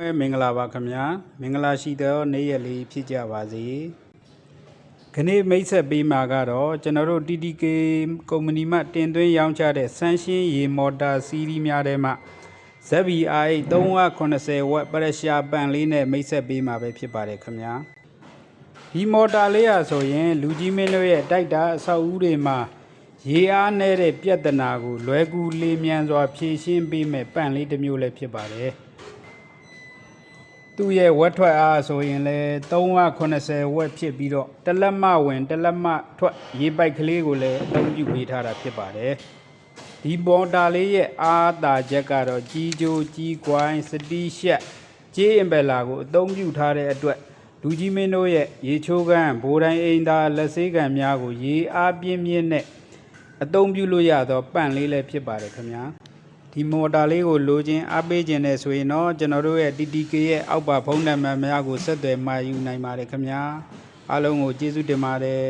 မင်္ဂလာပါခင်ဗျာမင်္ဂလာရှိသောနေ့ရက်လေးဖြစ်ကြပါစေခနေ့မိတ်ဆက်ပေးမှာကတော့ကျွန်တော်တို့ TTK ကုမ္ပဏီမှတင်သွင်းရောင်းချတဲ့ဆန်းရှင်းရေမော်တာစီးရီးများထဲမှ ZBI 380 watt ပရက်ရှာပန်လေးနဲ့မိတ်ဆက်ပေးမှာပဲဖြစ်ပါတယ်ခင်ဗျာဒီမော်တာလေးရဆိုရင်လူကြီးမင်းတို့ရဲ့တိုက်တာအဆောက်အဦတွေမှာရေအားနည်းတဲ့ပြဿနာကိုလွယ်ကူလေးမြန်စွာဖြေရှင်းပေးမဲ့ပန်လေးတစ်မျိုးလည်းဖြစ်ပါတယ်သူ့ရဲ့ဝက်ထွက်အားဆိုရင်လည်း380ဝက်ဖြစ်ပြီးတော့တလက်မဝင်တလက်မထွက်ရေပိုက်ကလေးကိုလည်းအသုံးပြုပေးထားတာဖြစ်ပါတယ်ဒီမော်တာလေးရဲ့အားသာချက်ကတော့ကြီးကျိုးကြီးကွိုင်းစတီးရှက်ကြေးအင်ဘယ်လာကိုအသုံးပြုထားတဲ့အတွက်လူကြီးမင်းတို့ရဲ့ရေချိုးကန်ဘိုးတိုင်းအိမ်သားလက်ဆေးကန်များကိုရေအားပြင်းပြင်းနဲ့အသုံးပြုလို့ရသောပန့်လေးလည်းဖြစ်ပါတယ်ခင်ဗျာဒီမော်တာလေးကိုလိုချင်အားပေးခြင်းနဲ့ဆိုရင်တော့ကျွန်တော်တို့ရဲ့ TTK ရဲ့အောက်ပါဖုန်းနံပါတ်များကိုဆက်သွယ်မှာယူနိုင်ပါတယ်ခင်ဗျာအားလုံးကိုကျေးဇူးတင်ပါတယ်